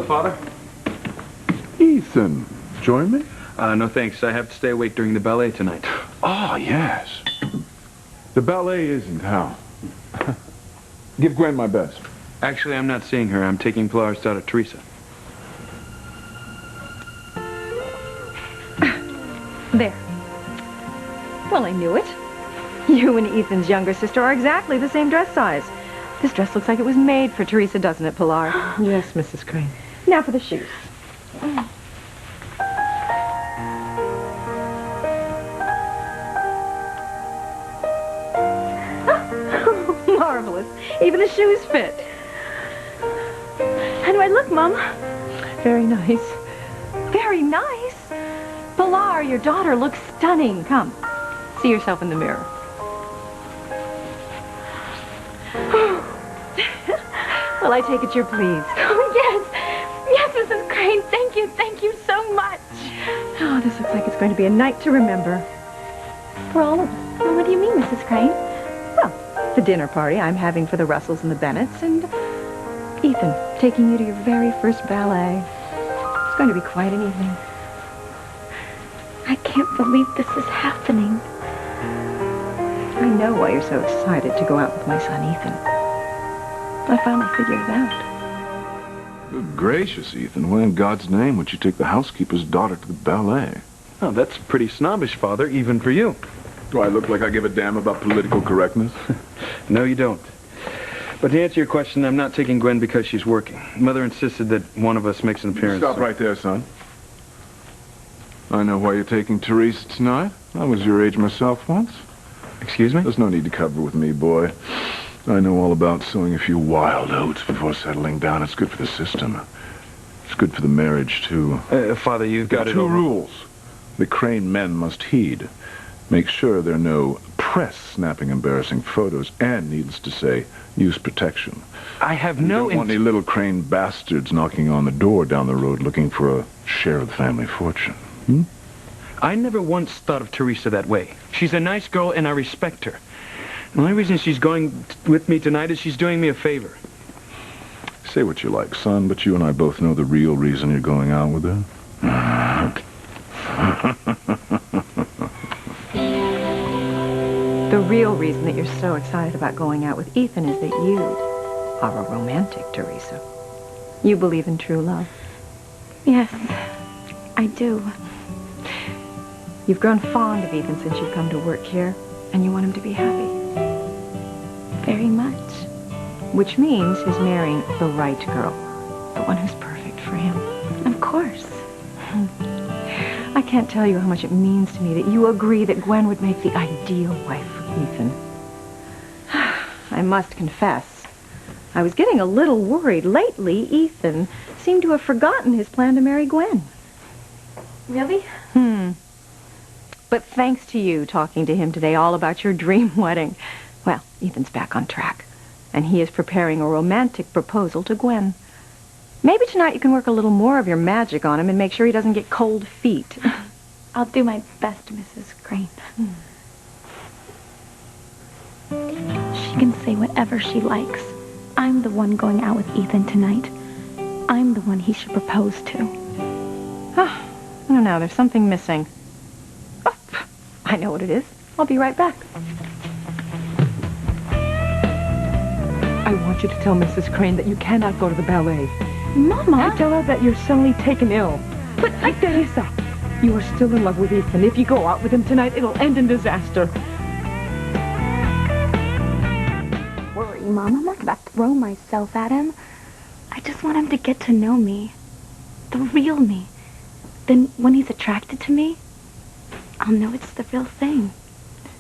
Father. Ethan, join me? No thanks. I have to stay awake during the ballet tonight. Ah, yes. The ballet is in town. Give Gwen my best. Actually, I'm not seeing her. I'm taking Pilar's daughter, Teresa. There. Well, I knew it. You and Ethan's younger sister are exactly the same dress size. This dress looks like it was made for Teresa, doesn't it, Pilar? Yes, Mrs. Crane. Now for the shoes. Marvelous. Even the shoes fit. How do I look, Mom? Very nice. Very nice. Pilar, your daughter looks stunning. Come, see yourself in the mirror. Well, I take it you're pleased. Oh, yes. Yes, Mrs. Crane. Thank you so much. Oh, this looks like it's going to be a night to remember. For all of us. Well, what do you mean, Mrs. Crane? Well, the dinner party I'm having for the Russells and the Bennetts, and Ethan taking you to your very first ballet. It's going to be quite an evening. I can't believe this is happening. I know why you're so excited to go out with my son, Ethan. I finally figured it out. Good gracious, Ethan. Why in God's name would you take the housekeeper's daughter to the ballet? Oh, that's pretty snobbish, Father, even for you. Do I look like I give a damn about political correctness? No, you don't. But to answer your question, I'm not taking Gwen because she's working. Mother insisted that one of us makes an appearance. Stop right there, son. I know why you're taking Teresa tonight. I was your age myself once. Excuse me? There's no need to cover with me, boy. I know all about sowing a few wild oats before settling down. It's good for the system. It's good for the marriage, too. Father, you've got There it are two over. rules the Crane men must heed. Make sure there are no press snapping embarrassing photos, and, needless to say, use protection. I have You no... don't want any little Crane bastards knocking on the door down the road looking for a share of the family fortune. I never once thought of Teresa that way. She's a nice girl, and I respect her. The only reason she's going with me tonight is she's doing me a favor. Say what you like, son, but you and I both know the real reason you're going out with her. The real reason that you're so excited about going out with Ethan is that you are a romantic, Teresa. You believe in true love. Yes, I do. You've grown fond of Ethan since you've come to work here, and you want him to be happy. Very much. Which means he's marrying the right girl, the one who's perfect for him. Of course. I can't tell you how much it means to me that you agree that Gwen would make the ideal wife for Ethan. I must confess, I was getting a little worried. Lately, Ethan seemed to have forgotten his plan to marry Gwen. Really? But thanks to you talking to him today all about your dream wedding, well, Ethan's back on track. And he is preparing a romantic proposal to Gwen. Maybe tonight you can work a little more of your magic on him and make sure he doesn't get cold feet. I'll do my best, Mrs. Crane. She can say whatever she likes. I'm the one going out with Ethan tonight. I'm the one he should propose to. I don't know, there's something missing. Oh, I know what it is. I'll be right back. I want you to tell Mrs. Crane that you cannot go to the ballet. Mama! Tell her that you're suddenly taken ill. But Teresa, you are still in love with Ethan. If you go out with him tonight, it'll end in disaster. Worry, Mom. I'm not gonna throw myself at him. I just want him to get to know me. The real me. Then when he's attracted to me, I'll know it's the real thing.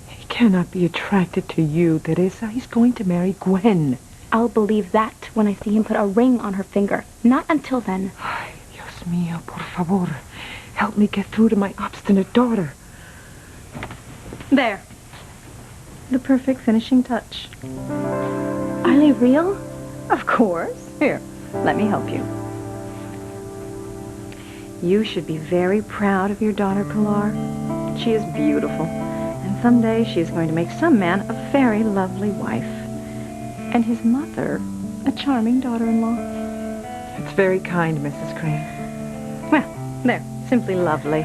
He cannot be attracted to you, Teresa. He's going to marry Gwen. I'll believe that when I see him put a ring on her finger. Not until then. Ay, Dios mío, por favor. Help me get through to my obstinate daughter. There. The perfect finishing touch. Are they real? Of course. Here, let me help you. You should be very proud of your daughter, Pilar. She is beautiful, and someday she is going to make some man a very lovely wife. And his mother, a charming daughter-in-law. It's very kind, Mrs. Crane. Well, they're simply lovely.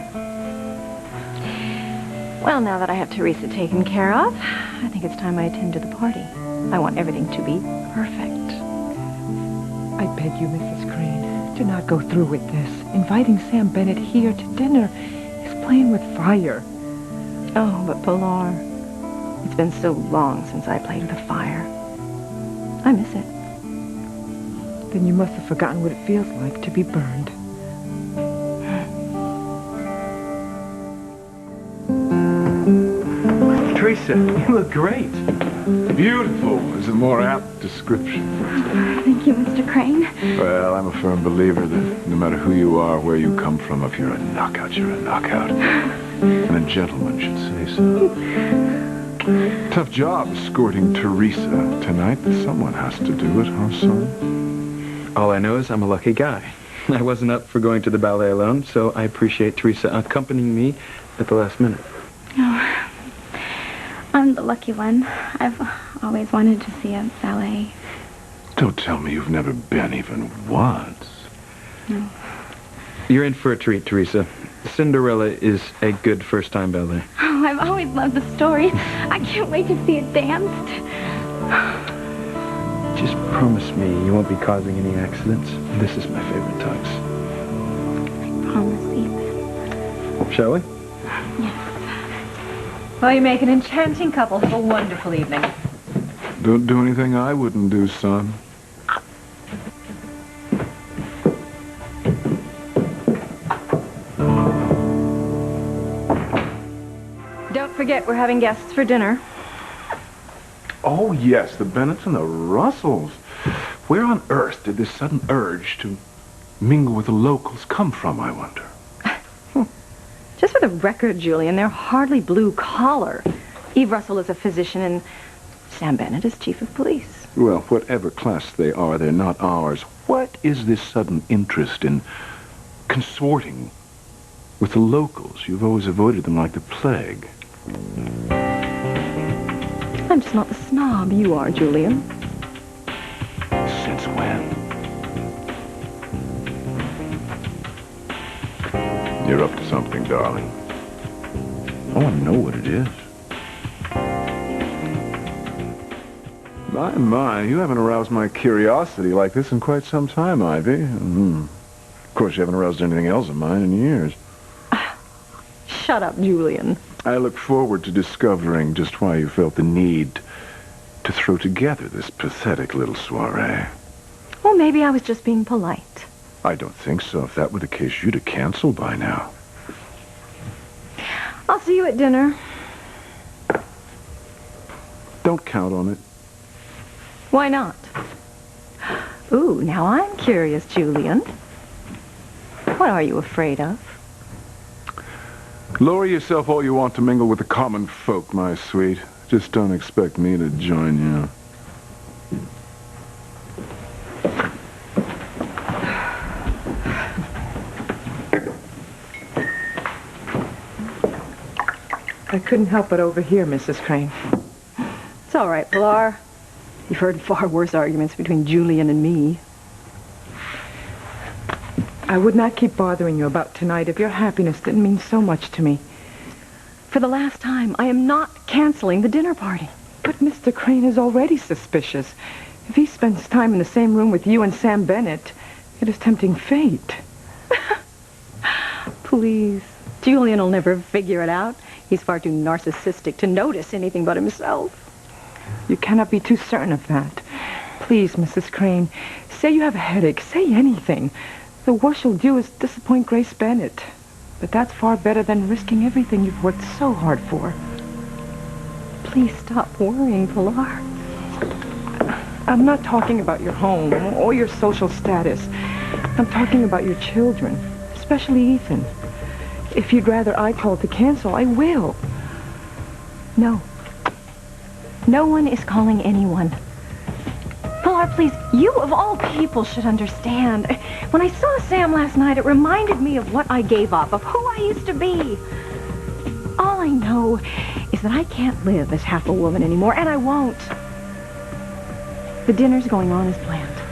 Well, now that I have Teresa taken care of, I think it's time I attend to the party. I want everything to be perfect. I beg you, Mrs. Crane, do not go through with this. Inviting Sam Bennett here to dinner is playing with fire. Oh, but Pilar, it's been so long since I played with fire. I miss it. Then you must have forgotten what it feels like to be burned. Teresa, you look great. Beautiful is a more apt description. Thank you, Mr. Crane. Well, I'm a firm believer that no matter who you are, where you come from, if you're a knockout, you're a knockout. And a gentleman should say so. Tough job escorting Teresa tonight. Someone has to do it, huh, son? All I know is I'm a lucky guy. I wasn't up for going to the ballet alone, so I appreciate Teresa accompanying me at the last minute. Oh, I'm the lucky one. I've always wanted to see a ballet. Don't tell me you've never been even once. No. You're in for a treat, Teresa. Cinderella is a good first-time ballet. Oh, I've always loved the story. I can't wait to see it danced. Just promise me you won't be causing any accidents. This is my favorite tux. I promise, Ethan. Shall we? Yes. Well, you make an enchanting couple. Have a wonderful evening. Don't do anything I wouldn't do, son. Don't forget, we're having guests for dinner. Oh, yes, the Bennetts and the Russells. Where on earth did this sudden urge to mingle with the locals come from, I wonder? Just for the record, Julian, they're hardly blue collar. Eve Russell is a physician and Sam Bennett is chief of police. Well, whatever class they are, they're not ours. What is this sudden interest in consorting with the locals? You've always avoided them like the plague. I'm just not the snob you are, Julian. Since when? You're up to something, darling. I want to know what it is. My, you haven't aroused my curiosity like this in quite some time, Ivy. Of course, you haven't aroused anything else of mine in years. Shut up, Julian. I look forward to discovering just why you felt the need to throw together this pathetic little soiree. Well, maybe I was just being polite. I don't think so. If that were the case, you'd have canceled by now. I'll see you at dinner. Don't count on it. Why not? Ooh, now I'm curious, Julian. What are you afraid of? Lower yourself all you want to mingle with the common folk, my sweet. Just don't expect me to join you. I couldn't help but overhear, Mrs. Crane. It's all right, Pilar. You've heard far worse arguments between Julian and me. I would not keep bothering you about tonight if your happiness didn't mean so much to me. For the last time, I am not canceling the dinner party. But Mr. Crane is already suspicious. If he spends time in the same room with you and Sam Bennett, it is tempting fate. Please. Julian will never figure it out. He's far too narcissistic to notice anything but himself. You cannot be too certain of that. Please, Mrs. Crane, say you have a headache. Say anything. The worst you'll do is disappoint Grace Bennett. But that's far better than risking everything you've worked so hard for. Please stop worrying, Pilar. I'm not talking about your home or your social status. I'm talking about your children, especially Ethan. If you'd rather I call to cancel, I will. No. No one is calling anyone. Pilar, please, you of all people should understand. When I saw Sam last night, it reminded me of what I gave up, of who I used to be. All I know is that I can't live as half a woman anymore, and I won't. The dinner's going on as planned.